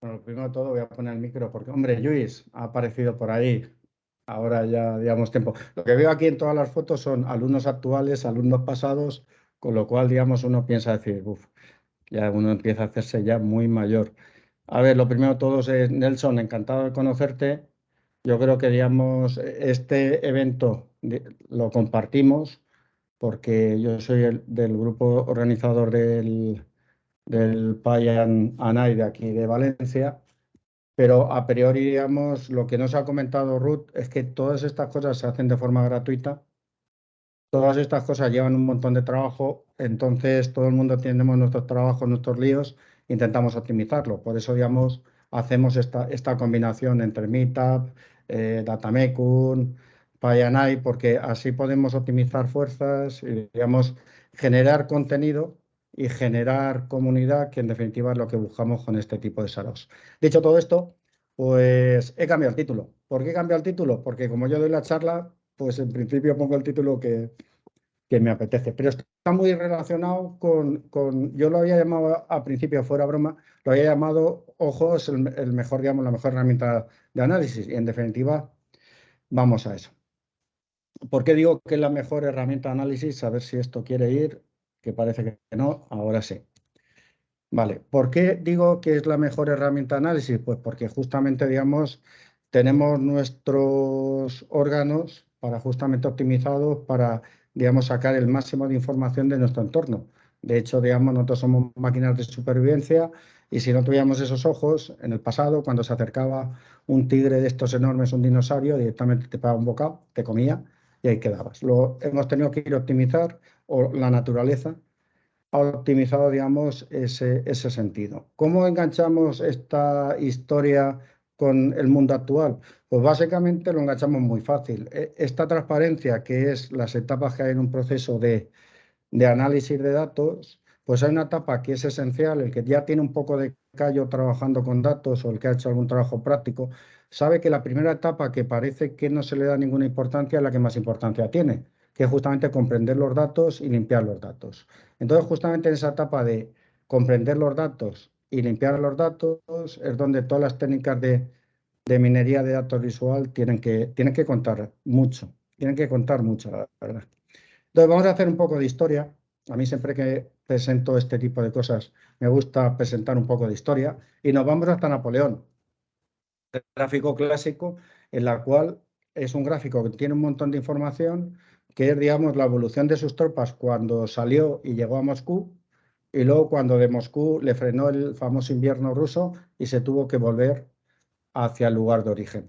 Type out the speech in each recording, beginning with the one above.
Bueno, primero de todo voy a poner el micro porque, hombre, Luis ha aparecido por ahí. Ahora ya digamos tiempo. Lo que veo aquí en todas las fotos son alumnos actuales, alumnos pasados, con lo cual, digamos, uno piensa decir, uff, ya uno empieza a hacerse ya muy mayor. A ver, lo primero de todo es, Nelson, encantado de conocerte. Yo creo que, digamos, este evento lo compartimos porque yo soy del grupo organizador del PAI de aquí de Valencia, pero a priori, digamos, lo que nos ha comentado Ruth es que todas estas cosas se hacen de forma gratuita, todas estas cosas llevan un montón de trabajo, entonces todo el mundo tenemos nuestros trabajos, nuestros líos, intentamos optimizarlo. Por eso, digamos, hacemos esta combinación entre Meetup, Datamekun, PyAnai, porque así podemos optimizar fuerzas y, digamos, generar contenido y generar comunidad, que en definitiva es lo que buscamos con este tipo de salas. Dicho todo esto, pues he cambiado el título. ¿Por qué he cambiado el título? Porque como yo doy la charla, pues en principio pongo el título que me apetece. Pero está muy relacionado yo lo había llamado a principio, fuera broma, lo había llamado, ojo, es el mejor, digamos, la mejor herramienta de análisis. Y en definitiva, vamos a eso. ¿Por qué digo que es la mejor herramienta de análisis? A ver si esto quiere ir, que parece que no, ahora sí. Vale, ¿por qué digo que es la mejor herramienta de análisis? Pues porque justamente, digamos, tenemos nuestros órganos para justamente optimizados para, digamos, sacar el máximo de información de nuestro entorno. De hecho, digamos, nosotros somos máquinas de supervivencia y si no tuviéramos esos ojos, en el pasado, cuando se acercaba un tigre de estos enormes, un dinosaurio, directamente te pegaba un bocado, te comía y ahí quedabas. Lo hemos tenido que ir a optimizar, o la naturaleza ha optimizado, digamos, ese sentido. ¿Cómo enganchamos esta historia con el mundo actual? Pues básicamente lo enganchamos muy fácil. Esta transparencia, que es las etapas que hay en un proceso de análisis de datos, pues hay una etapa que es esencial, el que ya tiene un poco de callo trabajando con datos o el que ha hecho algún trabajo práctico, sabe que la primera etapa que parece que no se le da ninguna importancia es la que más importancia tiene, que es justamente comprender los datos y limpiar los datos. Entonces, justamente en esa etapa de comprender los datos y limpiar los datos es donde todas las técnicas de minería de datos visual tienen que contar mucho, la verdad. Entonces, vamos a hacer un poco de historia. A mí siempre que presento este tipo de cosas me gusta presentar un poco de historia y nos vamos hasta Napoleón, el gráfico clásico, en la cual es un gráfico que tiene un montón de información, que es, digamos, la evolución de sus tropas cuando salió y llegó a Moscú, y luego cuando de Moscú le frenó el famoso invierno ruso y se tuvo que volver hacia el lugar de origen.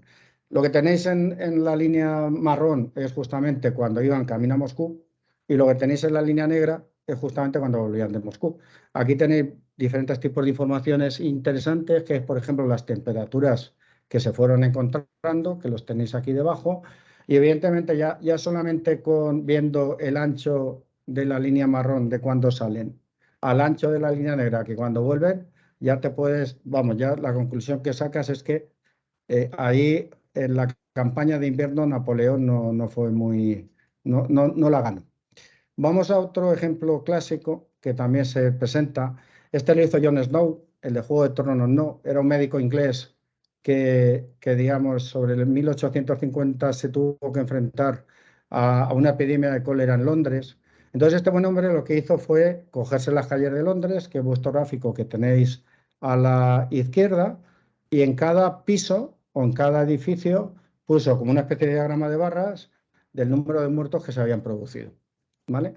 Lo que tenéis en la línea marrón es justamente cuando iban camino a Moscú y lo que tenéis en la línea negra es justamente cuando volvían de Moscú. Aquí tenéis diferentes tipos de informaciones interesantes, que es, por ejemplo, las temperaturas que se fueron encontrando, que los tenéis aquí debajo, y evidentemente ya solamente viendo el ancho de la línea marrón de cuando salen al ancho de la línea negra, que cuando vuelven, ya te puedes, vamos, ya la conclusión que sacas es que ahí en la campaña de invierno Napoleón no fue muy, no la ganó. Vamos a otro ejemplo clásico que también se presenta. Este lo hizo Jon Snow, el de Juego de Tronos no, era un médico inglés que digamos, sobre el 1850 se tuvo que enfrentar a una epidemia de cólera en Londres. Entonces este buen hombre lo que hizo fue cogerse las calles de Londres, que es vuestro gráfico que tenéis a la izquierda, y en cada piso o en cada edificio puso como una especie de diagrama de barras del número de muertos que se habían producido. ¿Vale?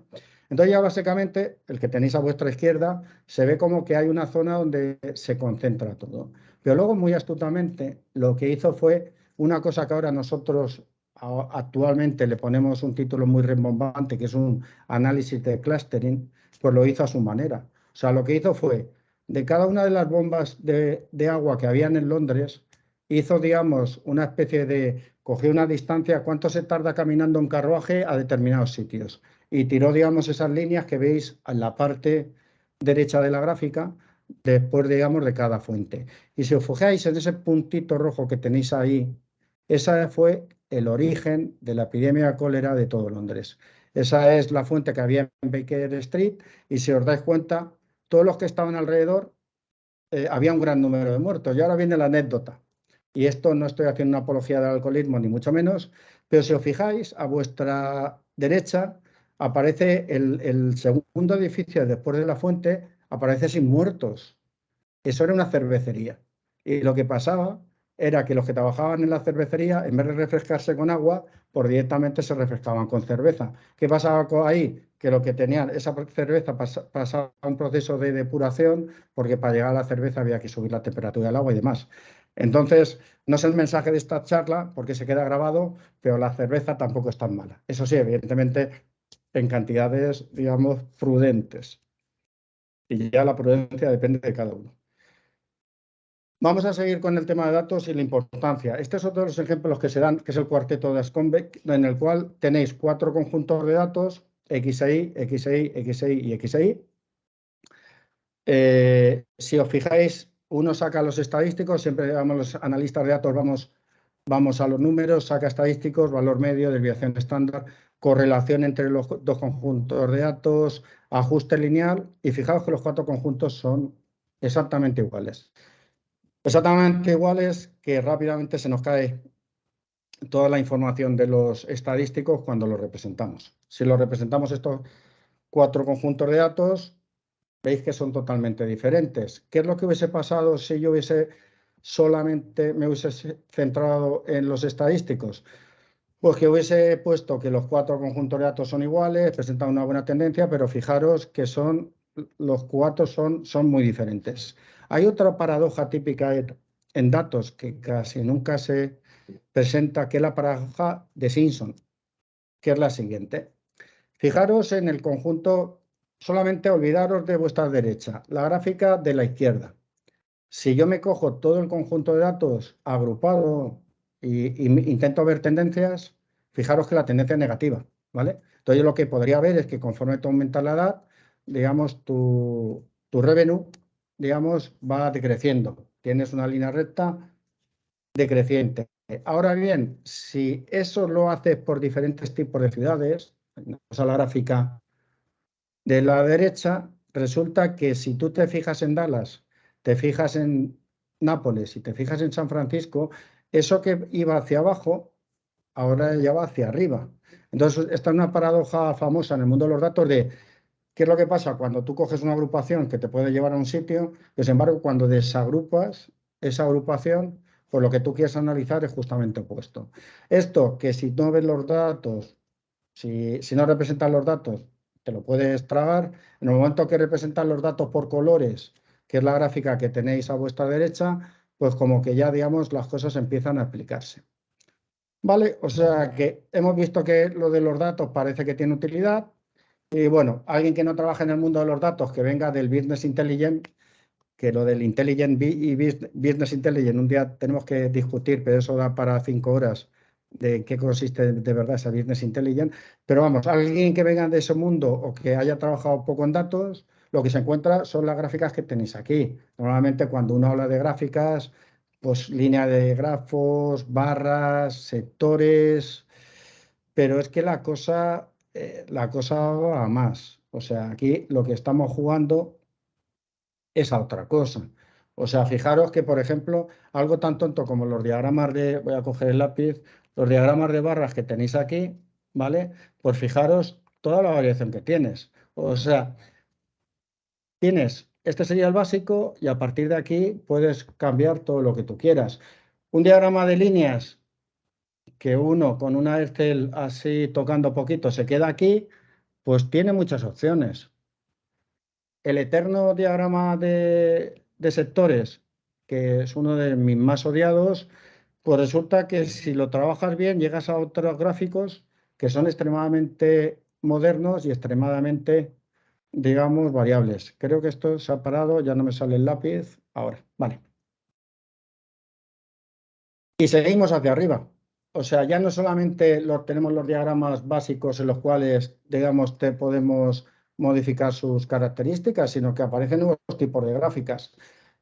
Entonces ya básicamente el que tenéis a vuestra izquierda se ve como que hay una zona donde se concentra todo. Pero luego muy astutamente lo que hizo fue una cosa que ahora nosotros actualmente le ponemos un título muy rimbombante, que es un análisis de clustering, pues lo hizo a su manera. O sea, lo que hizo fue, de cada una de las bombas de agua que habían en Londres, hizo, digamos, una especie cogió una distancia, cuánto se tarda caminando un carruaje a determinados sitios y tiró, digamos, esas líneas que veis en la parte derecha de la gráfica, después, digamos, de cada fuente. Y si os fijáis en ese puntito rojo que tenéis ahí, ese fue el origen de la epidemia de cólera de todo Londres. Esa es la fuente que había en Baker Street y si os dais cuenta, todos los que estaban alrededor había un gran número de muertos. Y ahora viene la anécdota. Y esto no estoy haciendo una apología del alcoholismo, ni mucho menos, pero si os fijáis, a vuestra derecha aparece el segundo edificio después de la fuente, aparece sin muertos. Eso era una cervecería. Y lo que pasaba era que los que trabajaban en la cervecería, en vez de refrescarse con agua, pues directamente se refrescaban con cerveza. ¿Qué pasaba ahí? Que lo que tenían, esa cerveza pasaba un proceso de depuración, porque para llegar a la cerveza había que subir la temperatura del agua y demás. Entonces, no es el mensaje de esta charla, porque se queda grabado, pero la cerveza tampoco es tan mala. Eso sí, evidentemente, en cantidades, digamos, prudentes. Y ya la prudencia depende de cada uno. Vamos a seguir con el tema de datos y la importancia. Este es otro de los ejemplos que se dan, que es el cuarteto de Asconbeck, en el cual tenéis 4 conjuntos de datos, XI, XI, XI y XI. Si os fijáis, uno saca los estadísticos, siempre digamos, los analistas de datos vamos a los números, saca estadísticos, valor medio, desviación estándar, correlación entre los dos conjuntos de datos, ajuste lineal, y fijaos que los 4 conjuntos son exactamente iguales. Exactamente iguales que rápidamente se nos cae toda la información de los estadísticos cuando los representamos. Si los representamos estos 4 conjuntos de datos, veis que son totalmente diferentes. ¿Qué es lo que hubiese pasado si yo me hubiese centrado en los estadísticos? Pues que hubiese puesto que los 4 conjuntos de datos son iguales, presentan una buena tendencia, pero fijaros que los 4 son muy diferentes. Hay otra paradoja típica en datos que casi nunca se presenta, que es la paradoja de Simpson, que es la siguiente. Fijaros en el conjunto, solamente olvidaros de vuestra derecha, la gráfica de la izquierda. Si yo me cojo todo el conjunto de datos agrupado y intento ver tendencias, fijaros que la tendencia es negativa, ¿vale? Entonces yo lo que podría ver es que conforme tú aumentas la edad, digamos, tu revenue, digamos, va decreciendo. Tienes una línea recta decreciente. Ahora bien, si eso lo haces por diferentes tipos de ciudades, vamos a la gráfica de la derecha, resulta que si tú te fijas en Dallas, te fijas en Nápoles y te fijas en San Francisco, eso que iba hacia abajo, ahora ya va hacia arriba. Entonces, esta es una paradoja famosa en el mundo de los datos de qué es lo que pasa cuando tú coges una agrupación que te puede llevar a un sitio, que sin embargo, cuando desagrupas esa agrupación, pues lo que tú quieres analizar es justamente opuesto. Esto que si no ves los datos, si no representan los datos, te lo puedes tragar. En el momento que representan los datos por colores, que es la gráfica que tenéis a vuestra derecha, pues como que ya, digamos, las cosas empiezan a explicarse. ¿Vale? O sea que hemos visto que lo de los datos parece que tiene utilidad. Y bueno, alguien que no trabaja en el mundo de los datos, que venga del Business Intelligence, que lo del Intelligent y Business Intelligence un día tenemos que discutir, pero eso da para 5 horas de qué consiste de verdad esa Business Intelligence. Pero vamos, alguien que venga de ese mundo o que haya trabajado poco en datos, lo que se encuentra son las gráficas que tenéis aquí. Normalmente cuando uno habla de gráficas, pues línea de grafos, barras, sectores, pero es que la cosa va a más. O sea, aquí lo que estamos jugando es a otra cosa. O sea, fijaros que, por ejemplo, algo tan tonto como los diagramas voy a coger el lápiz, los diagramas de barras que tenéis aquí, ¿vale? Pues fijaros toda la variación que tienes. O sea, este sería el básico y a partir de aquí puedes cambiar todo lo que tú quieras. Un diagrama de líneas que uno con una Excel así tocando poquito se queda aquí, pues tiene muchas opciones. El eterno diagrama de sectores, que es uno de mis más odiados, pues resulta que si lo trabajas bien llegas a otros gráficos que son extremadamente modernos y extremadamente, digamos, variables. Creo que esto se ha parado, ya no me sale el lápiz. Ahora, vale. Y seguimos hacia arriba. O sea, ya no solamente tenemos los diagramas básicos en los cuales, digamos, te podemos modificar sus características, sino que aparecen nuevos tipos de gráficas.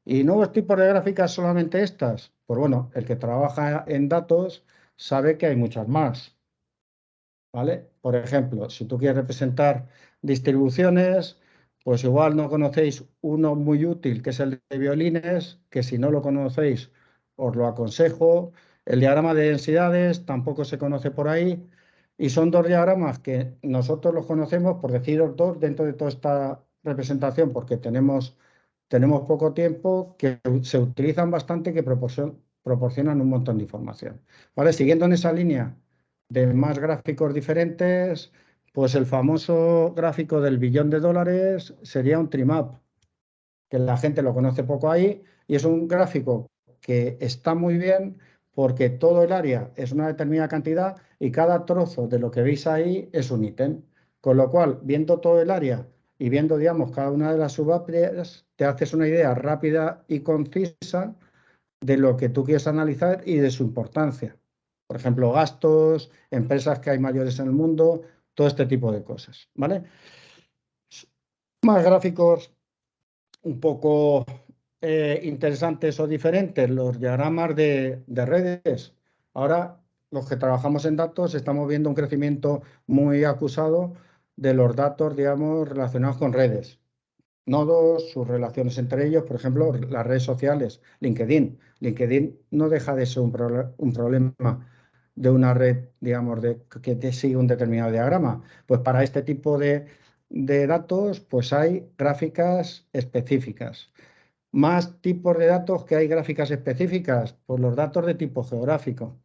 ¿Y nuevos tipos de gráficas solamente estas? Pues bueno, el que trabaja en datos sabe que hay muchas más, ¿vale? Por ejemplo, si tú quieres representar distribuciones, pues igual no conocéis uno muy útil, que es el de violines, que si no lo conocéis, os lo aconsejo. El diagrama de densidades tampoco se conoce por ahí. Y son dos diagramas que nosotros los conocemos, por deciros dos, dentro de toda esta representación, porque tenemos poco tiempo, que se utilizan bastante y que proporcionan un montón de información. ¿Vale? Siguiendo en esa línea de más gráficos diferentes, pues el famoso gráfico del billón de dólares sería un trimap, que la gente lo conoce poco ahí, y es un gráfico que está muy bien porque todo el área es una determinada cantidad y cada trozo de lo que veis ahí es un ítem. Con lo cual, viendo todo el área y viendo, digamos, cada una de las subáreas, te haces una idea rápida y concisa de lo que tú quieres analizar y de su importancia. Por ejemplo, gastos, empresas que hay mayores en el mundo, todo este tipo de cosas, ¿vale? Más gráficos un poco interesantes o diferentes, los diagramas de redes. Ahora, los que trabajamos en datos, estamos viendo un crecimiento muy acusado de los datos, digamos, relacionados con redes. Nodos, sus relaciones entre ellos, por ejemplo, las redes sociales, LinkedIn. LinkedIn no deja de ser un problema de una red, digamos, que te sigue un determinado diagrama. Pues para este tipo de datos, pues hay gráficas específicas. Más tipos de datos que hay gráficas específicas, pues los datos de tipo geográfico.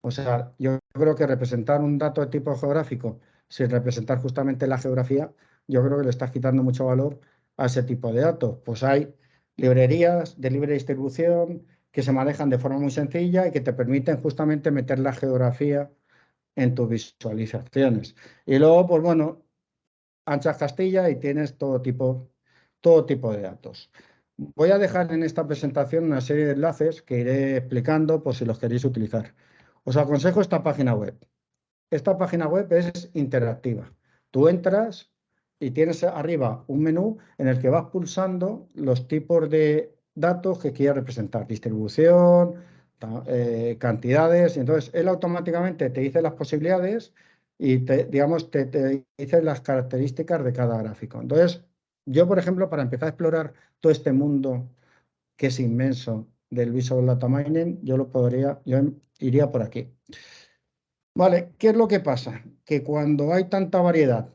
O sea, yo creo que representar un dato de tipo geográfico sin representar justamente la geografía, yo creo que le estás quitando mucho valor a ese tipo de datos. Pues hay librerías de libre distribución que se manejan de forma muy sencilla y que te permiten justamente meter la geografía en tus visualizaciones. Y luego, pues bueno, anchas Castilla y tienes todo tipo de datos. Voy a dejar en esta presentación una serie de enlaces que iré explicando por si los queréis utilizar. Os aconsejo esta página web. Esta página web es interactiva. Tú entras y tienes arriba un menú en el que vas pulsando los tipos de datos que quieras representar, distribución, cantidades, y entonces él automáticamente te dice las posibilidades y digamos, te dice las características de cada gráfico. Entonces, yo, por ejemplo, para empezar a explorar todo este mundo que es inmenso del Visual Data Mining, yo iría por aquí. Vale, ¿qué es lo que pasa? Que cuando hay tanta variedad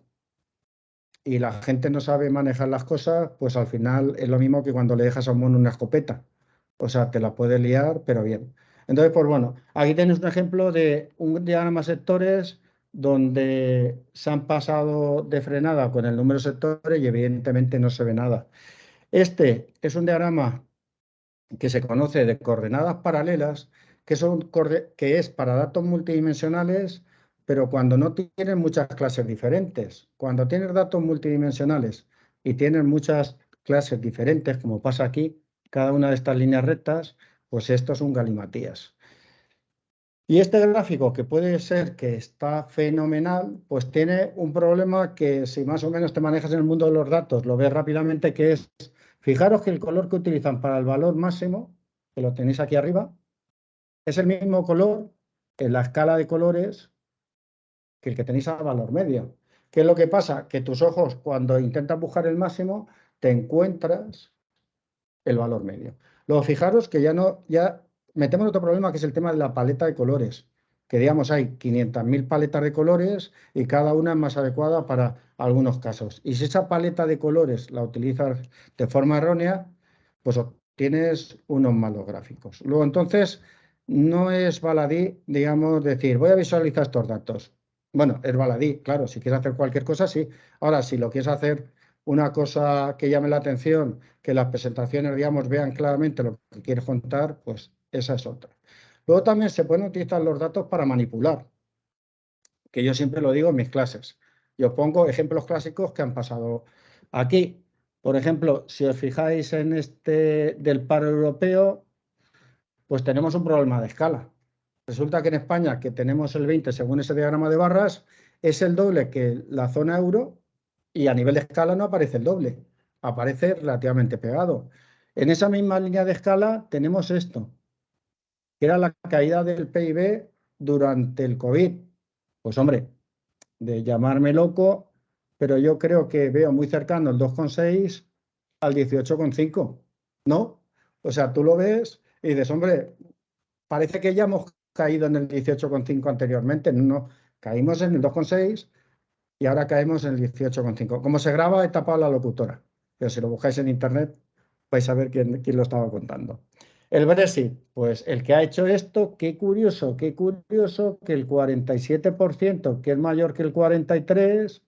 y la gente no sabe manejar las cosas, pues al final es lo mismo que cuando le dejas a un mono una escopeta. O sea, te la puede liar, pero bien. Entonces, pues bueno, aquí tenéis un ejemplo de un diagrama de sectores donde se han pasado de frenada con el número de sectores y evidentemente no se ve nada. Este es un diagrama que se conoce de coordenadas paralelas, que es para datos multidimensionales, pero cuando no tienes muchas clases diferentes. Cuando tienes datos multidimensionales y tienes muchas clases diferentes, como pasa aquí, cada una de estas líneas rectas, pues esto es un galimatías. Y este gráfico, que puede ser que está fenomenal, pues tiene un problema que si más o menos te manejas en el mundo de los datos, lo ves rápidamente, que es, fijaros que el color que utilizan para el valor máximo, que lo tenéis aquí arriba, es el mismo color en la escala de colores que el que tenéis al valor medio. ¿Qué es lo que pasa? Que tus ojos, cuando intentas buscar el máximo, te encuentras el valor medio. Luego, fijaros que ya metemos otro problema, que es el tema de la paleta de colores, que digamos hay 500.000 paletas de colores y cada una es más adecuada para algunos casos. Y si esa paleta de colores la utilizas de forma errónea, pues obtienes unos malos gráficos. Luego, entonces, no es baladí, digamos, decir, voy a visualizar estos datos. Bueno, es baladí, claro, si quieres hacer cualquier cosa, sí. Ahora, si lo quieres hacer una cosa que llame la atención, que las presentaciones, digamos, vean claramente lo que quieres contar, pues esa es otra. Luego también se pueden utilizar los datos para manipular, que yo siempre lo digo en mis clases. Yo pongo ejemplos clásicos que han pasado aquí. Por ejemplo, si os fijáis en este del paro europeo, pues tenemos un problema de escala. Resulta que en España, que tenemos el 20 según ese diagrama de barras, es el doble que la zona euro y a nivel de escala no aparece el doble, aparece relativamente pegado. En esa misma línea de escala tenemos esto, que era la caída del PIB durante el COVID. Pues hombre, de llamarme loco, pero yo creo que veo muy cercano el 2,6 al 18,5, ¿no? O sea, tú lo ves y dices, hombre, parece que ya hemos caído en el 18,5 anteriormente, no, caímos en el 2,6 y ahora caemos en el 18,5. Como se graba, he tapado la locutora, pero si lo buscáis en internet vais a ver quién lo estaba contando. El Brexit, pues el que ha hecho esto, qué curioso que el 47%, que es mayor que el 43%,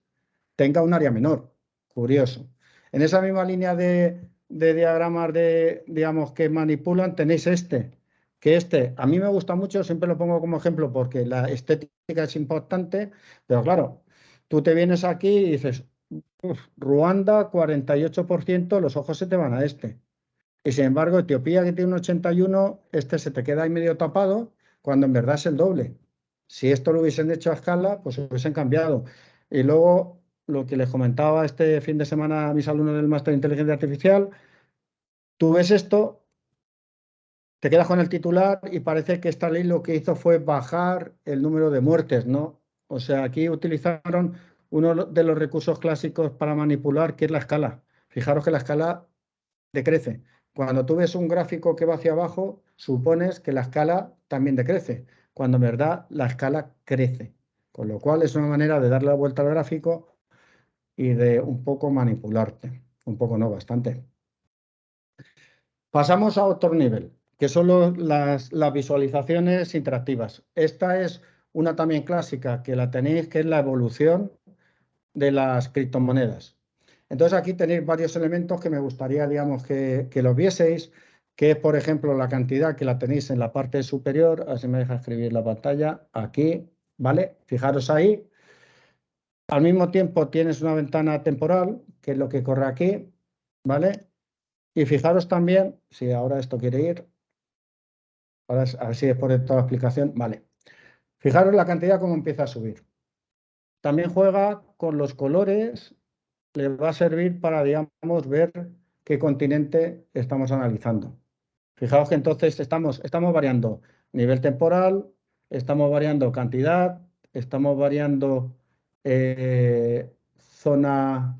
tenga un área menor. Curioso. En esa misma línea de diagramas digamos, que manipulan, tenéis a mí me gusta mucho, siempre lo pongo como ejemplo porque la estética es importante, pero claro, tú te vienes aquí y dices, Ruanda, 48%, los ojos se te van a este. Y sin embargo, Etiopía, que tiene un 81, se te queda ahí medio tapado, cuando en verdad es el doble. Si esto lo hubiesen hecho a escala, pues hubiesen cambiado. Y luego, lo que les comentaba este fin de semana a mis alumnos del máster de inteligencia artificial, tú ves esto, te quedas con el titular y parece que esta ley lo que hizo fue bajar el número de muertes, ¿no? O sea, aquí utilizaron uno de los recursos clásicos para manipular, que es la escala. Fijaros que la escala decrece. Cuando tú ves un gráfico que va hacia abajo, supones que la escala también decrece, cuando en verdad la escala crece. Con lo cual es una manera de darle la vuelta al gráfico y de un poco manipularte. Un poco no, bastante. Pasamos a otro nivel, que son las visualizaciones interactivas. Esta es una también clásica, que la tenéis, que es la evolución de las criptomonedas. Entonces aquí tenéis varios elementos que me gustaría, digamos, que los vieseis, que es, por ejemplo, la cantidad que la tenéis en la parte superior, así me deja escribir la pantalla, aquí, ¿vale? Fijaros ahí. Al mismo tiempo tienes una ventana temporal, que es lo que corre aquí, ¿vale? Y fijaros también, si ahora esto quiere ir, ahora a ver si después de toda la explicación, vale. Fijaros la cantidad como empieza a subir. También juega con los colores, le va a servir para, digamos, ver qué continente estamos analizando. Fijaos que entonces estamos variando nivel temporal, estamos variando cantidad, estamos variando zona,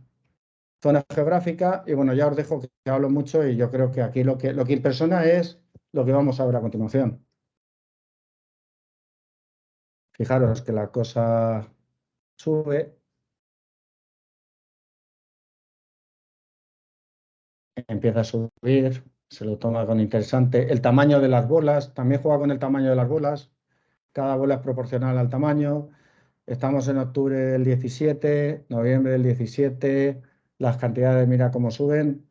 zona geográfica y bueno, ya os dejo que hablo mucho y yo creo que aquí lo que impresiona es lo que vamos a ver a continuación. Fijaros que la cosa sube, empieza a subir, se lo toma con interesante. El tamaño de las bolas, también juega con el tamaño de las bolas. Cada bola es proporcional al tamaño. Estamos en octubre del 17, noviembre del 17, las cantidades, mira cómo suben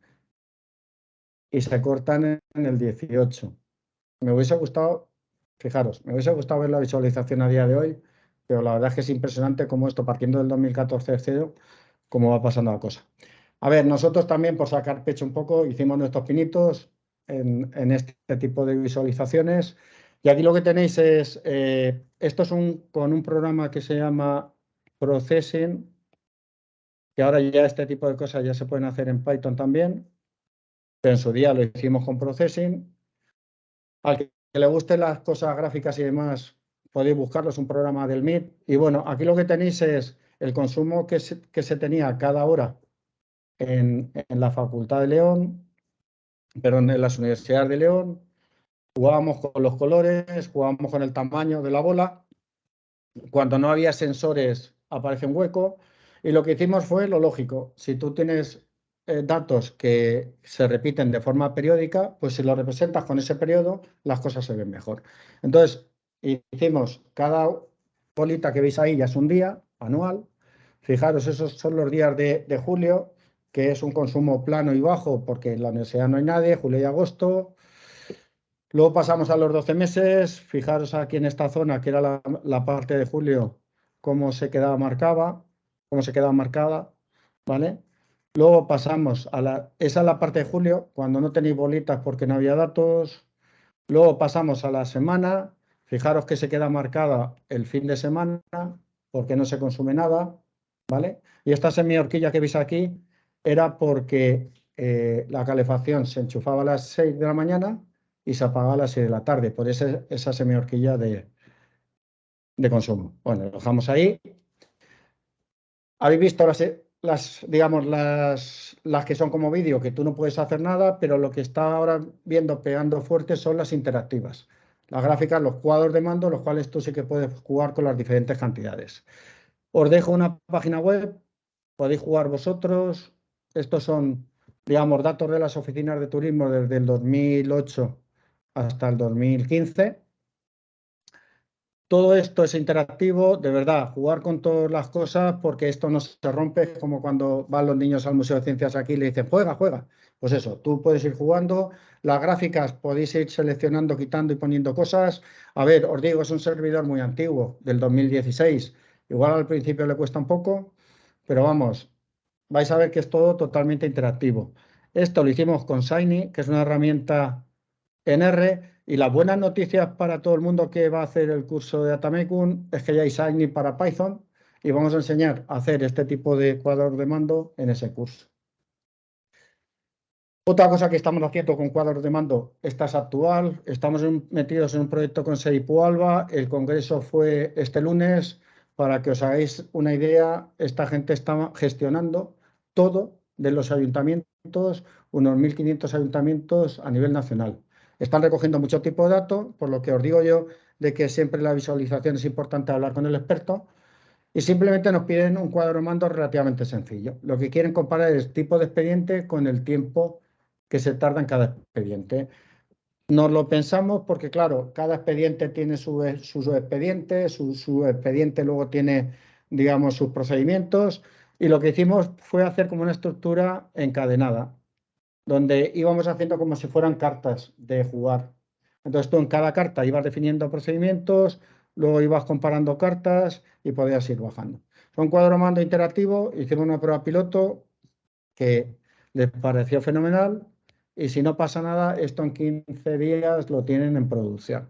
y se cortan en el 18. Me hubiese gustado, fijaros, me hubiese gustado ver la visualización a día de hoy, pero la verdad es que es impresionante cómo esto, partiendo del 2014 cero, cómo va pasando la cosa. A ver, nosotros también, por sacar pecho un poco, hicimos nuestros pinitos en este tipo de visualizaciones. Y aquí lo que tenéis es, esto es con un programa que se llama Processing, que ahora ya este tipo de cosas ya se pueden hacer en Python también, pero en su día lo hicimos con Processing. Al que le gusten las cosas gráficas y demás, podéis buscarlo, es un programa del MIT. Y bueno, aquí lo que tenéis es el consumo que se tenía cada hora en la Facultad de León, perdón, en las universidades de León. Jugábamos con los colores, jugábamos con el tamaño de la bola. Cuando no había sensores aparece un hueco. Y lo que hicimos fue lo lógico. Si tú tienes datos que se repiten de forma periódica, pues si lo representas con ese periodo, las cosas se ven mejor. Entonces, hicimos cada bolita que veis ahí ya es un día anual. Fijaros, esos son los días de julio, que es un consumo plano y bajo porque en la universidad no hay nadie, julio y agosto. Luego pasamos a los 12 meses. Fijaros aquí en esta zona, que era la parte de julio, cómo se quedaba marcada, ¿vale? Luego pasamos esa es la parte de julio, cuando no tenéis bolitas porque no había datos. Luego pasamos a la semana. Fijaros que se queda marcada el fin de semana, porque no se consume nada, ¿vale? Y esta semi-horquilla que veis aquí era porque la calefacción se enchufaba a las 6 de la mañana y se apagaba a las 6 de la tarde, por esa semi-horquilla de consumo. Bueno, lo dejamos ahí. ¿Habéis visto digamos, las que son como vídeo, que tú no puedes hacer nada, pero lo que está ahora viendo pegando fuerte son las interactivas. Las gráficas, los cuadros de mando, los cuales tú sí que puedes jugar con las diferentes cantidades. Os dejo una página web, podéis jugar vosotros. Estos son, digamos, datos de las oficinas de turismo desde el 2008 hasta el 2015. Todo esto es interactivo, de verdad, jugar con todas las cosas porque esto no se rompe, es como cuando van los niños al Museo de Ciencias aquí y le dicen, juega, juega. Pues eso, tú puedes ir jugando, las gráficas podéis ir seleccionando, quitando y poniendo cosas. A ver, os digo, es un servidor muy antiguo, del 2016. Igual al principio le cuesta un poco, pero vamos, vais a ver que es todo totalmente interactivo. Esto lo hicimos con Shiny, que es una herramienta en R, y las buenas noticias para todo el mundo que va a hacer el curso de Datamakun es que ya hay Shiny para Python y vamos a enseñar a hacer este tipo de cuadros de mando en ese curso. Otra cosa que estamos haciendo con cuadros de mando, esta es actual, estamos metidos en un proyecto con Seipu Alba, el congreso fue este lunes, para que os hagáis una idea, esta gente está gestionando todo de los ayuntamientos, unos 1.500 ayuntamientos a nivel nacional. Están recogiendo mucho tipo de datos, por lo que os digo yo de que siempre la visualización es importante hablar con el experto, y simplemente nos piden un cuadro de mando relativamente sencillo. Lo que quieren comparar es el tipo de expediente con el tiempo que se tarda en cada expediente. Nos lo pensamos porque, claro, cada expediente tiene su expediente, su expediente luego tiene, digamos, sus procedimientos, y lo que hicimos fue hacer como una estructura encadenada, donde íbamos haciendo como si fueran cartas de jugar. Entonces tú en cada carta ibas definiendo procedimientos, luego ibas comparando cartas y podías ir bajando. Fue un cuadro mando interactivo, hicimos una prueba piloto que les pareció fenomenal, y si no pasa nada, esto en 15 días lo tienen en producción.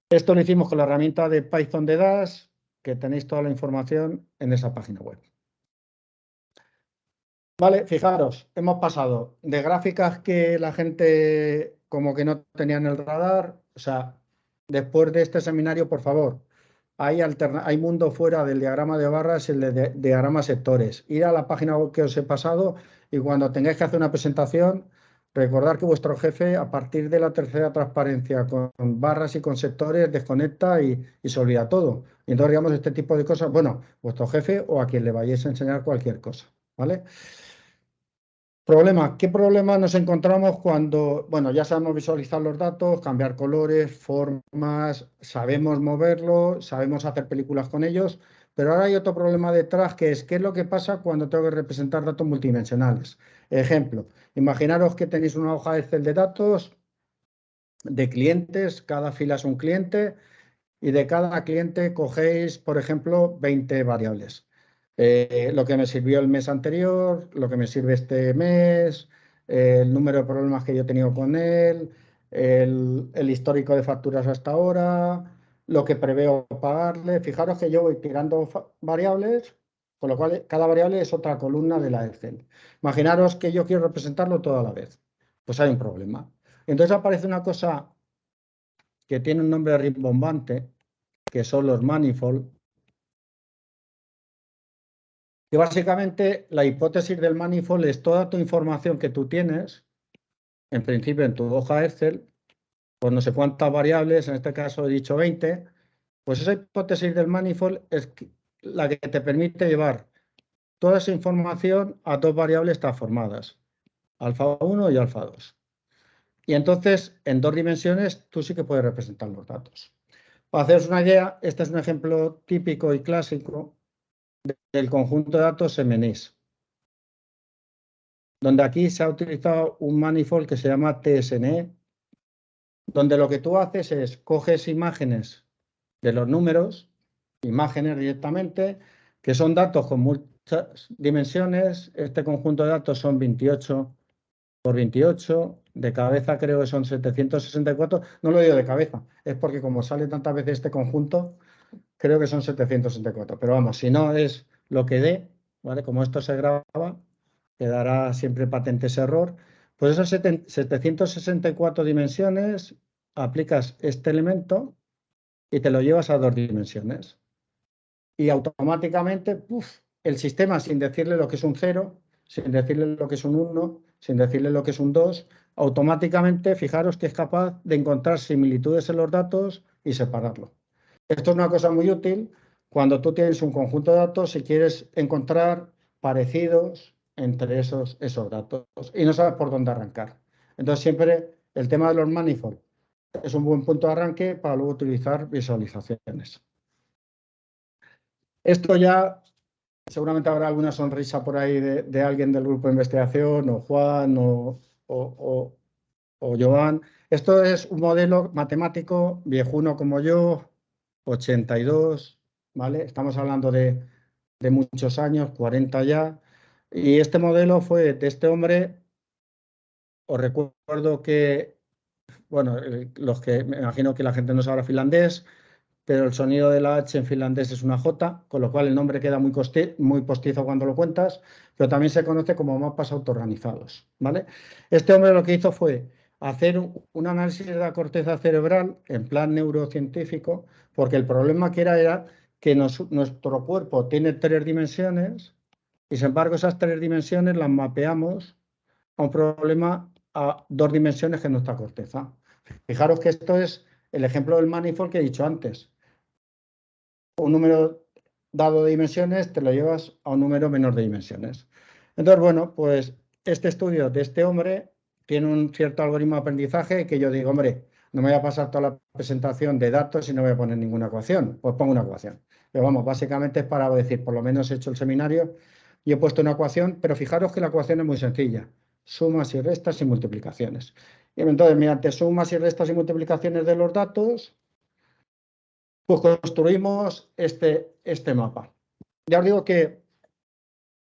Esto lo hicimos con la herramienta de Python de Dash, que tenéis toda la información en esa página web. Vale, fijaros, hemos pasado de gráficas que la gente como que no tenía en el radar. O sea, después de este seminario, por favor, hay mundo fuera del diagrama de barras y el de diagrama sectores. Ir a la página web que os he pasado, y cuando tengáis que hacer una presentación, recordar que vuestro jefe, a partir de la tercera transparencia con barras y con sectores, desconecta y se olvida todo. Y entonces, digamos, este tipo de cosas, bueno, vuestro jefe o a quien le vayáis a enseñar cualquier cosa, ¿vale? ¿Qué problema nos encontramos cuando, bueno, ya sabemos visualizar los datos, cambiar colores, formas, sabemos moverlo, sabemos hacer películas con ellos, pero ahora hay otro problema detrás, que es qué es lo que pasa cuando tengo que representar datos multidimensionales? Ejemplo, imaginaros que tenéis una hoja Excel de datos de clientes, cada fila es un cliente, y de cada cliente cogéis, por ejemplo, 20 variables. Lo que me sirvió el mes anterior, lo que me sirve este mes, el número de problemas que yo he tenido con él, el histórico de facturas hasta ahora, lo que preveo pagarle. Fijaros que yo voy tirando variables, con lo cual cada variable es otra columna de la Excel. Imaginaros que yo quiero representarlo todo a la vez. Pues hay un problema. Entonces aparece una cosa que tiene un nombre rimbombante, que son los manifold, que básicamente la hipótesis del manifold es toda tu información que tú tienes, en principio en tu hoja Excel, con no sé cuántas variables, en este caso he dicho 20, pues esa hipótesis del manifold es la que te permite llevar toda esa información a dos variables transformadas, alfa 1 y alfa 2. Y entonces, en dos dimensiones, tú sí que puedes representar los datos. Para haceros una idea, este es un ejemplo típico y clásico del conjunto de datos MNIS, donde aquí se ha utilizado un manifold que se llama TSNE, donde lo que tú haces es coges imágenes de los números, imágenes directamente, que son datos con muchas dimensiones. Este conjunto de datos son 28 por 28, de cabeza creo que son 764, no lo digo de cabeza, es porque como sale tantas veces este conjunto, creo que son 764, pero vamos, si no es lo que dé, ¿vale? Como esto se graba, quedará siempre patente ese error. Pues esas 764 dimensiones, aplicas este elemento y te lo llevas a dos dimensiones. Y automáticamente, ¡puf!, el sistema, sin decirle lo que es un 0, sin decirle lo que es un 1, sin decirle lo que es un 2, automáticamente, fijaros que es capaz de encontrar similitudes en los datos y separarlo. Esto es una cosa muy útil cuando tú tienes un conjunto de datos y quieres encontrar parecidos entre esos datos y no sabes por dónde arrancar. Entonces, siempre el tema de los manifold es un buen punto de arranque para luego utilizar visualizaciones. Esto ya, seguramente habrá alguna sonrisa por ahí de alguien del grupo de investigación, o Juan, o Joan. Esto es un modelo matemático viejuno como yo, 82, ¿vale? Estamos hablando de muchos años, 40 ya. Y este modelo fue de este hombre. Os recuerdo que, bueno, los que me imagino que la gente no sabrá finlandés, pero el sonido de la H en finlandés es una J, con lo cual el nombre queda muy postizo cuando lo cuentas, pero también se conoce como mapas autoorganizados, ¿vale? Este hombre lo que hizo fue hacer un análisis de la corteza cerebral en plan neurocientífico, porque el problema que era que nuestro cuerpo tiene 3 dimensiones y, sin embargo, esas 3 dimensiones las mapeamos a un problema a 2 dimensiones que es nuestra corteza. Fijaros que esto es el ejemplo del manifold que he dicho antes. Un número dado de dimensiones te lo llevas a un número menor de dimensiones. Entonces, bueno, pues este estudio de este hombre tiene un cierto algoritmo de aprendizaje que yo digo, hombre, no me voy a pasar toda la presentación de datos y no voy a poner ninguna ecuación. Pues pongo una ecuación. Pero vamos, básicamente es para decir, por lo menos he hecho el seminario y he puesto una ecuación, pero fijaros que la ecuación es muy sencilla. Sumas y restas y multiplicaciones. Y entonces, mediante sumas y restas y multiplicaciones de los datos, pues construimos este mapa. Ya os digo que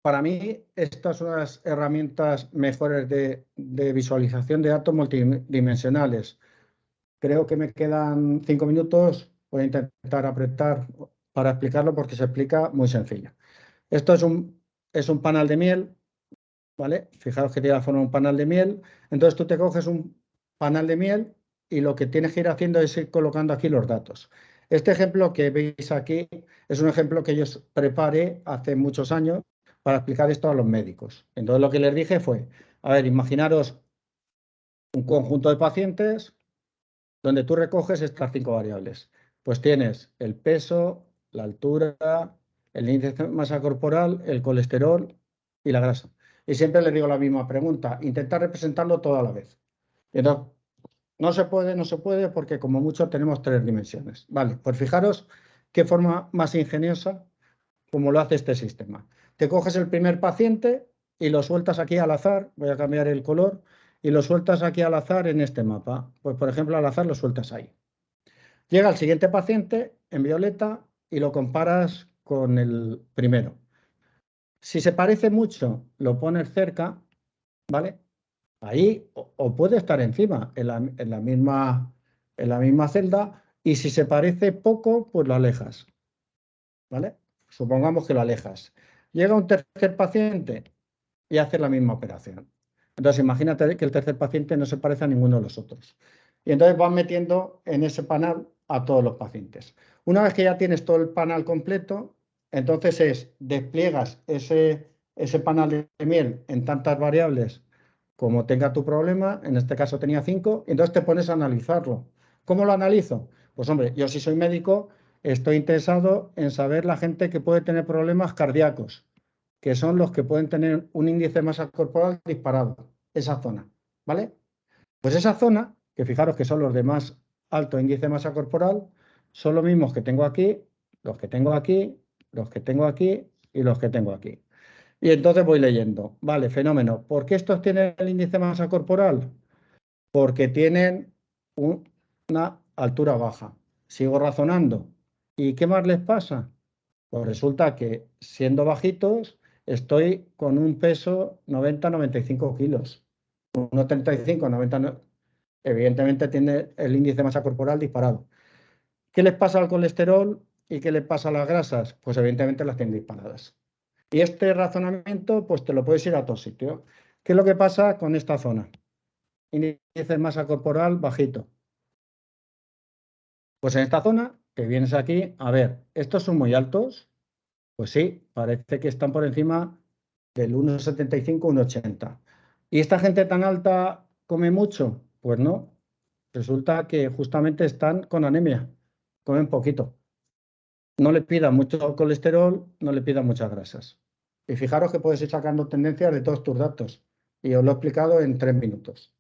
para mí estas son las herramientas mejores de visualización de datos multidimensionales. Creo que me quedan 5 minutos. Voy a intentar apretar para explicarlo porque se explica muy sencillo. Esto es un panal de miel, ¿vale? Fijaros que tiene la forma de un panal de miel. Entonces tú te coges un panal de miel y lo que tienes que ir haciendo es ir colocando aquí los datos. Este ejemplo que veis aquí es un ejemplo que yo preparé hace muchos años para explicar esto a los médicos. Entonces lo que les dije fue, a ver, imaginaros un conjunto de pacientes donde tú recoges estas 5 variables. Pues tienes el peso, la altura, el índice de masa corporal, el colesterol y la grasa. Y siempre les digo la misma pregunta, intentar representarlo todo a la vez. Entonces, no se puede porque como mucho tenemos 3 dimensiones. Vale, pues fijaros qué forma más ingeniosa como lo hace este sistema. Te coges el primer paciente y lo sueltas aquí al azar, voy a cambiar el color, y lo sueltas aquí al azar en este mapa. Pues, por ejemplo, al azar lo sueltas ahí. Llega el siguiente paciente en violeta y lo comparas con el primero. Si se parece mucho, lo pones cerca, ¿vale? Ahí, o puede estar encima, en la misma celda, y si se parece poco, pues lo alejas, ¿vale? Supongamos que lo alejas. Llega un tercer paciente y hace la misma operación. Entonces, imagínate que el tercer paciente no se parece a ninguno de los otros. Y entonces vas metiendo en ese panel a todos los pacientes. Una vez que ya tienes todo el panel completo, entonces despliegas ese panel de miel en tantas variables como tenga tu problema. En este caso tenía 5, y entonces te pones a analizarlo. ¿Cómo lo analizo? Pues hombre, yo si soy médico, estoy interesado en saber la gente que puede tener problemas cardíacos, que son los que pueden tener un índice de masa corporal disparado, esa zona, ¿vale? Pues esa zona, que fijaros que son los de más alto índice de masa corporal, son los mismos que tengo aquí, los que tengo aquí, los que tengo aquí y los que tengo aquí. Y entonces voy leyendo, vale, fenómeno. ¿Por qué estos tienen el índice de masa corporal? Porque tienen una altura baja. Sigo razonando. ¿Y qué más les pasa? Pues resulta que siendo bajitos, estoy con un peso 90-95 kilos. 1,35, 90, evidentemente tiene el índice de masa corporal disparado. ¿Qué les pasa al colesterol y qué les pasa a las grasas? Pues evidentemente las tienen disparadas. Y este razonamiento, pues te lo puedes ir a otro sitio. ¿Qué es lo que pasa con esta zona? Índice de masa corporal bajito. Pues en esta zona, que vienes aquí, a ver, estos son muy altos, Pues sí, parece que están por encima del 1,75, 1,80. ¿Y esta gente tan alta come mucho? Pues no. Resulta que justamente están con anemia, comen poquito. No le pidan mucho colesterol, no le pidan muchas grasas. Y fijaros que puedes ir sacando tendencias de todos tus datos. Y os lo he explicado en 3 minutos.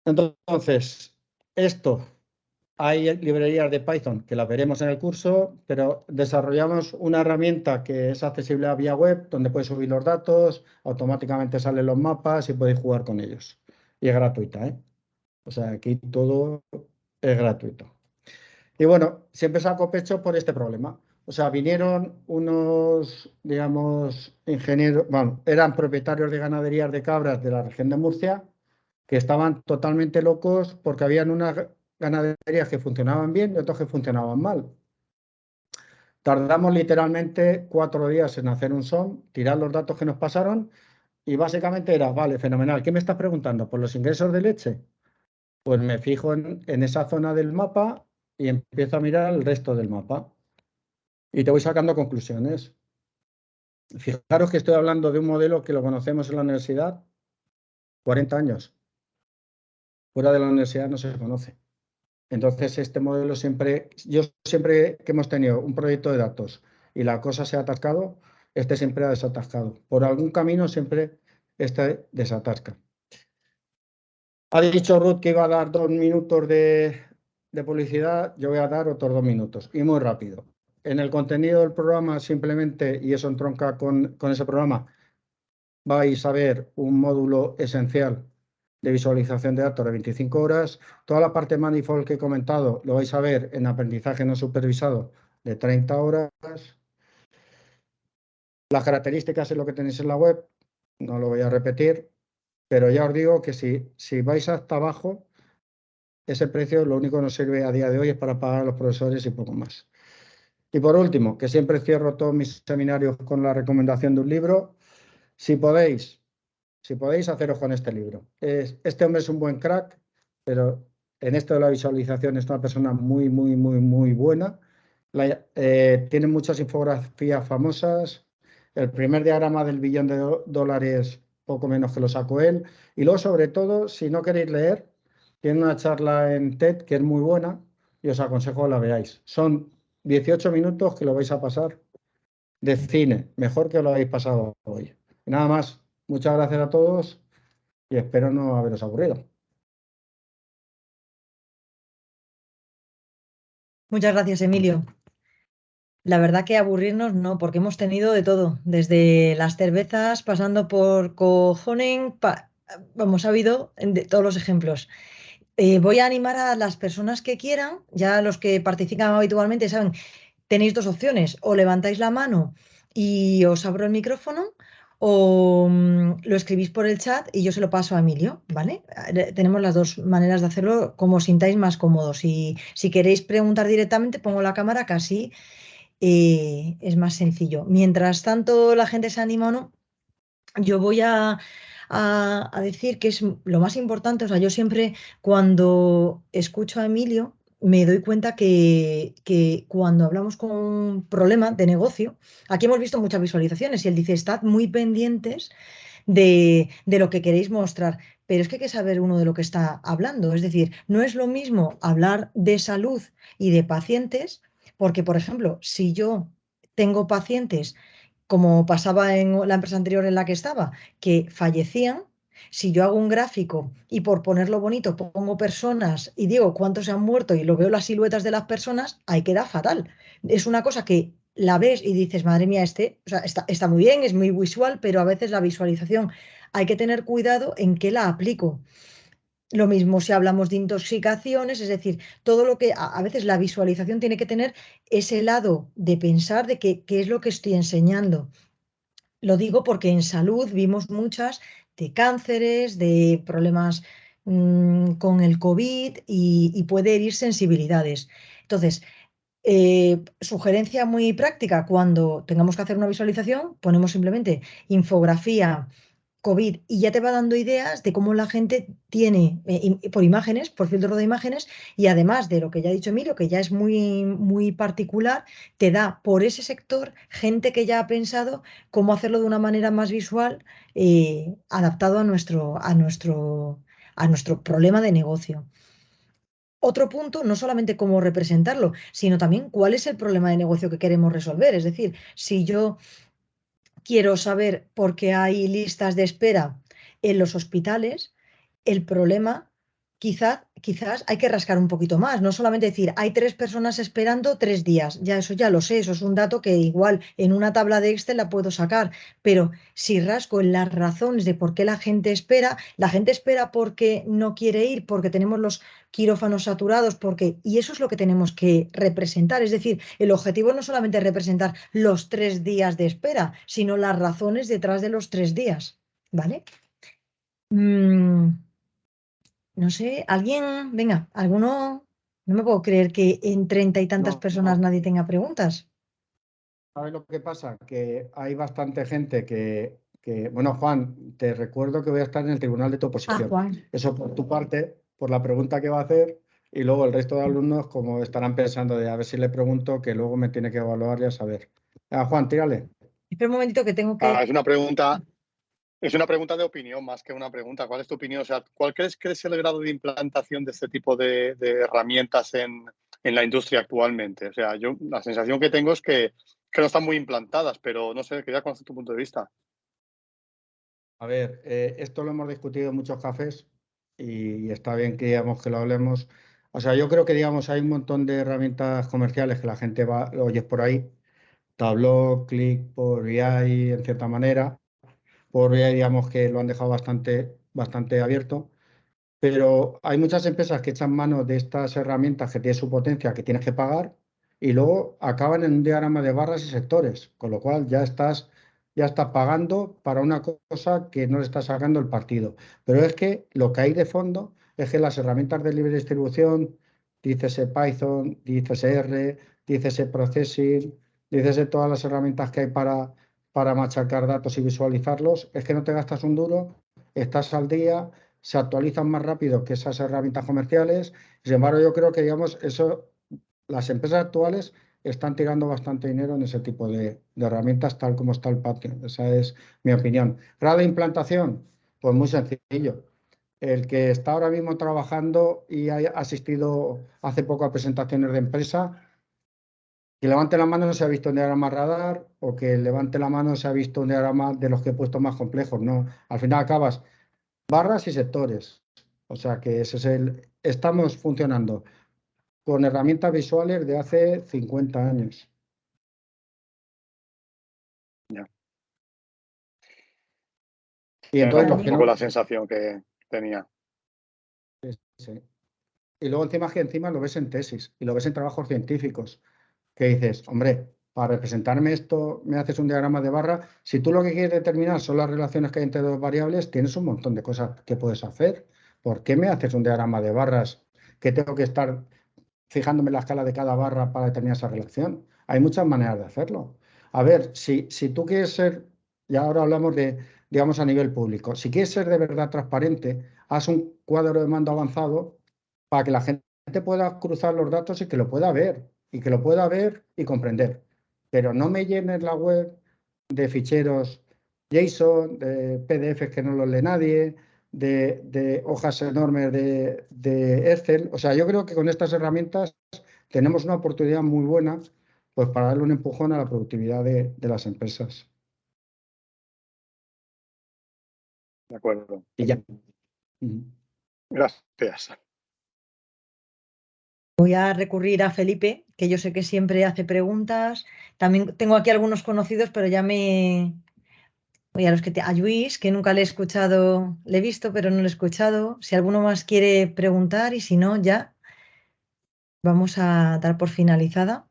Entonces, esto, hay librerías de Python que las veremos en el curso, pero desarrollamos una herramienta que es accesible a vía web, donde puedes subir los datos, automáticamente salen los mapas y podéis jugar con ellos. Y es gratuita, ¿eh? O sea, aquí todo es gratuito. Y bueno, siempre saco pecho por este problema. O sea, vinieron unos, digamos, ingenieros, bueno, eran propietarios de ganaderías de cabras de la región de Murcia, que estaban totalmente locos porque habían unas ganaderías que funcionaban bien y otras que funcionaban mal. Tardamos literalmente 4 días en hacer un SOM, tirar los datos que nos pasaron y básicamente era, vale, fenomenal. ¿Qué me estás preguntando? ¿Por los ingresos de leche? Pues me fijo en esa zona del mapa y empiezo a mirar el resto del mapa y te voy sacando conclusiones. Fijaros que estoy hablando de un modelo que lo conocemos en la universidad 40 años. Fuera de la universidad no se conoce. Entonces, este modelo yo siempre que hemos tenido un proyecto de datos y la cosa se ha atascado, este siempre ha desatascado. Por algún camino siempre este desatasca. Ha dicho Ruth que iba a dar 2 minutos de publicidad, yo voy a dar otros 2 minutos y muy rápido. En el contenido del programa simplemente, y eso entronca con ese programa, vais a ver un módulo esencial de visualización de datos de 25 horas. Toda la parte manifold que he comentado lo vais a ver en aprendizaje no supervisado de 30 horas. Las características es lo que tenéis en la web, no lo voy a repetir, pero ya os digo que si vais hasta abajo, ese precio lo único que nos sirve a día de hoy es para pagar a los profesores y poco más. Y por último, que siempre cierro todos mis seminarios con la recomendación de un libro, si podéis, haceros con este libro. Este hombre es un buen crack, pero en esto de la visualización es una persona muy, muy, muy, muy buena. Tiene muchas infografías famosas. El primer diagrama del billón de dólares, poco menos que lo sacó él. Y luego, sobre todo, si no queréis leer, tiene una charla en TED que es muy buena y os aconsejo que la veáis. Son 18 minutos que lo vais a pasar de cine, mejor que lo habéis pasado hoy. Y nada más, muchas gracias a todos y espero no haberos aburrido. Muchas gracias, Emilio. La verdad que aburrirnos no, porque hemos tenido de todo, desde las cervezas, pasando por cojonen, vamos, ha habido de todos los ejemplos. Voy a animar a las personas que quieran, ya los que participan habitualmente saben, tenéis dos opciones, o levantáis la mano y os abro el micrófono, o lo escribís por el chat y yo se lo paso a Emilio, ¿vale? Tenemos las dos maneras de hacerlo como os sintáis más cómodos. Si queréis preguntar directamente, pongo la cámara casi es más sencillo. Mientras tanto la gente se anima o no, yo voy a decir que es lo más importante. O sea, yo siempre cuando escucho a Emilio me doy cuenta que cuando hablamos con un problema de negocio, aquí hemos visto muchas visualizaciones y él dice, estad muy pendientes de lo que queréis mostrar. Pero es que hay que saber uno de lo que está hablando. Es decir, no es lo mismo hablar de salud y de pacientes, porque, por ejemplo, si yo tengo pacientes, como pasaba en la empresa anterior en la que estaba, que fallecían, si yo hago un gráfico y por ponerlo bonito pongo personas y digo cuántos se han muerto y lo veo las siluetas de las personas, ahí queda fatal. Es una cosa que la ves y dices, madre mía, o sea, está muy bien, es muy visual, pero a veces la visualización hay que tener cuidado en qué la aplico. Lo mismo si hablamos de intoxicaciones, es decir, todo lo que a veces la visualización tiene que tener ese lado de pensar de qué es lo que estoy enseñando. Lo digo porque en salud vimos muchas de cánceres, de problemas con el COVID y puede herir sensibilidades. Entonces, sugerencia muy práctica, cuando tengamos que hacer una visualización, ponemos simplemente infografía COVID y ya te va dando ideas de cómo la gente tiene, por imágenes, por filtro de imágenes, y además de lo que ya ha dicho Emilio, que ya es muy, muy particular, te da por ese sector gente que ya ha pensado cómo hacerlo de una manera más visual, adaptado a nuestro problema de negocio. Otro punto, no solamente cómo representarlo, sino también cuál es el problema de negocio que queremos resolver. Es decir, si yo quiero saber por qué hay listas de espera en los hospitales, el problema quizás hay que rascar un poquito más, no solamente decir hay 3 personas esperando 3 días, ya eso ya lo sé, eso es un dato que igual en una tabla de Excel la puedo sacar, pero si rasco en las razones de por qué la gente espera porque no quiere ir, porque tenemos los quirófanos saturados, y eso es lo que tenemos que representar. Es decir, el objetivo no solamente es representar los 3 días de espera, sino las razones detrás de los 3 días. ¿Vale? Mm, no sé, alguien, venga, alguno, no me puedo creer que en 30 y tantas No, personas no. nadie tenga preguntas. ¿Sabes lo que pasa? Que hay bastante gente bueno, Juan, te recuerdo que voy a estar en el tribunal de tu Ah, oposición. Juan. Eso por tu parte, por la pregunta que va a hacer, y luego el resto de alumnos, como estarán pensando de a ver si le pregunto, que luego me tiene que evaluar y a saber. Juan, tírale. Espera un momentito que tengo Ah, que... es una pregunta de opinión más que una pregunta. ¿Cuál es tu opinión? O sea, ¿cuál crees que es el grado de implantación de este tipo de herramientas en la industria actualmente? O sea, yo la sensación que tengo es que no están muy implantadas, pero no sé, quería conocer tu punto de vista. A ver, esto lo hemos discutido en muchos cafés y está bien que, digamos, que lo hablemos. O sea, yo creo que, digamos, hay un montón de herramientas comerciales que la gente va, lo oyes por ahí. Tableau, Click, Power BI, en cierta manera. Power BI, digamos que lo han dejado bastante abierto. Pero hay muchas empresas que echan mano de estas herramientas que tienen su potencia, que tienes que pagar, y luego acaban en un diagrama de barras y sectores, con lo cual ya estás pagando para una cosa que no le estás sacando el partido. Pero es que lo que hay de fondo es que las herramientas de libre distribución, dícese Python, dícese R, dícese Processing, dícese todas las herramientas que hay para machacar datos y visualizarlos, es que no te gastas un duro, estás al día, se actualizan más rápido que esas herramientas comerciales. Sin embargo, yo creo que, digamos, las empresas actuales están tirando bastante dinero en ese tipo de herramientas, tal como está el patio. Esa es mi opinión. Grado de implantación, pues muy sencillo. El que está ahora mismo trabajando y ha asistido hace poco a presentaciones de empresa, que levante la mano no se ha visto un diagrama radar, o que levante la mano se ha visto un diagrama de los que he puesto más complejos. No, al final acabas barras y sectores. O sea que estamos funcionando con herramientas visuales de hace 50 años. Ya. Y entonces Era los un que poco no. la sensación que tenía. Sí. Y luego encima lo ves en tesis y lo ves en trabajos científicos, que dices, hombre, para representarme esto me haces un diagrama de barra. Si tú lo que quieres determinar son las relaciones que hay entre dos variables, tienes un montón de cosas que puedes hacer. ¿Por qué me haces un diagrama de barras que tengo que estar fijándome en la escala de cada barra para determinar esa relación? Hay muchas maneras de hacerlo. A ver, si tú quieres ser, y ahora hablamos de, digamos, a nivel público, si quieres ser de verdad transparente, haz un cuadro de mando avanzado para que la gente pueda cruzar los datos y que lo pueda ver, y comprender. Pero no me llenes la web de ficheros JSON, de PDFs que no los lee nadie, de hojas enormes de Excel. O sea, yo creo que con estas herramientas tenemos una oportunidad muy buena, pues, para darle un empujón a la productividad de las empresas. De acuerdo. Y ya. Ujú. Gracias. Voy a recurrir a Felipe, que yo sé que siempre hace preguntas. También tengo aquí algunos conocidos, pero ya me... Voy a a Luis, que nunca le he escuchado, le he visto, pero no le he escuchado. Si alguno más quiere preguntar y si no, ya vamos a dar por finalizada.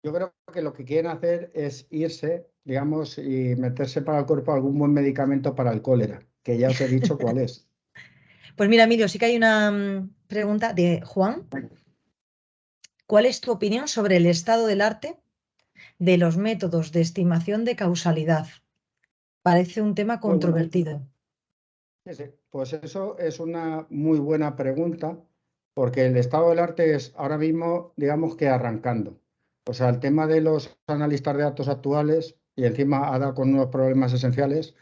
Yo creo que lo que quieren hacer es irse, digamos, y meterse para el cuerpo algún buen medicamento para el cólera, que ya os he dicho cuál es. Pues mira, Emilio, sí que hay una pregunta de Juan. ¿Cuál es tu opinión sobre el estado del arte de los métodos de estimación de causalidad Parece un tema Muy bueno. controvertido. Sí, pues eso es una muy buena pregunta, porque el estado del arte es ahora mismo, digamos que arrancando. O sea, el tema de los analistas de datos actuales, y encima ha dado con unos problemas esenciales,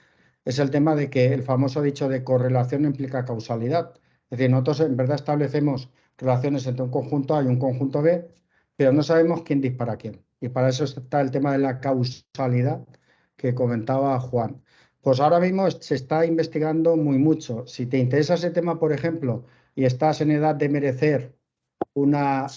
es el tema de que el famoso dicho de correlación no implica causalidad. Es decir, nosotros en verdad establecemos relaciones entre un conjunto A y un conjunto B, pero no sabemos quién dispara a quién. Y para eso está el tema de la causalidad que comentaba Juan. Pues ahora mismo se está investigando muy mucho. Si te interesa ese tema, por ejemplo, y estás en edad de merecer una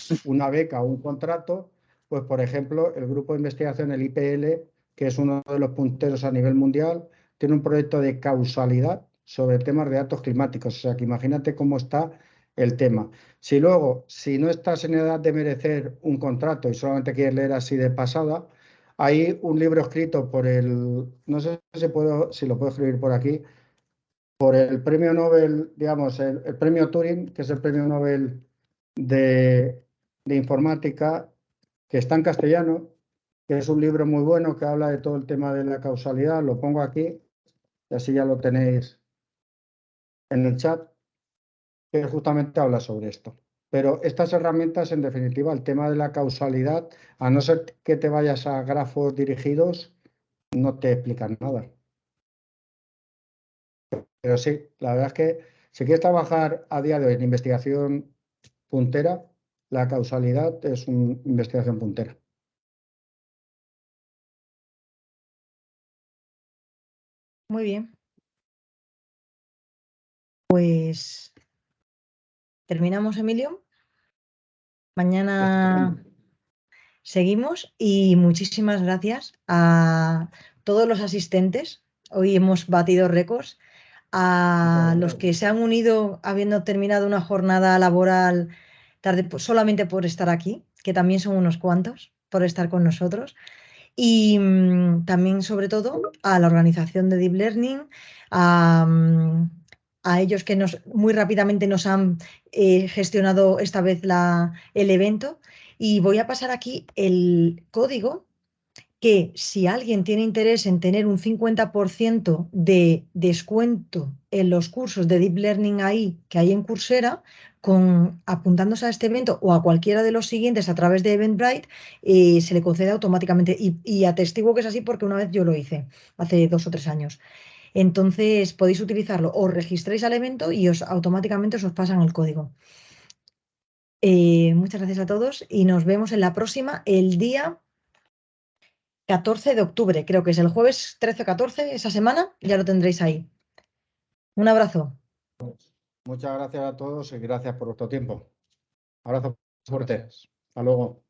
beca o un contrato, pues por ejemplo, el grupo de investigación, el IPL, que es uno de los punteros a nivel mundial, tiene un proyecto de causalidad sobre temas de datos climáticos. O sea, que imagínate cómo está el tema. Si luego, si no estás en edad de merecer un contrato y solamente quieres leer así de pasada, hay un libro escrito por no sé si lo puedo escribir por aquí, por el premio Nobel, digamos, el premio Turing, que es el premio Nobel de informática, que está en castellano, que es un libro muy bueno que habla de todo el tema de la causalidad. Lo pongo aquí, y así ya lo tenéis en el chat, que justamente habla sobre esto. Pero estas herramientas, en definitiva, el tema de la causalidad, a no ser que te vayas a grafos dirigidos, no te explican nada. Pero sí, la verdad es que si quieres trabajar a día de hoy en investigación puntera, la causalidad es una investigación puntera. Muy bien. Pues terminamos, Emilio. Mañana seguimos y muchísimas gracias a todos los asistentes. Hoy hemos batido récords. A los que se han unido habiendo terminado una jornada laboral tarde solamente por estar aquí, que también son unos cuantos, por estar con nosotros. Y también, sobre todo, a la organización de Deep Learning, a ellos que muy rápidamente nos han gestionado esta vez el evento. Y voy a pasar aquí el código que si alguien tiene interés en tener un 50% de descuento en los cursos de Deep Learning AI que hay en Coursera, apuntándose a este evento o a cualquiera de los siguientes a través de Eventbrite, se le concede automáticamente. Y atestiguo que es así porque una vez yo lo hice, hace 2 o 3 años. Entonces podéis utilizarlo, os registráis al evento y automáticamente os pasan el código. Muchas gracias a todos y nos vemos en la próxima, el día 14 de octubre, creo que es el jueves 13 o 14, esa semana, ya lo tendréis ahí. Un abrazo. Muchas gracias a todos y gracias por vuestro tiempo. Abrazo fuerte. Hasta luego.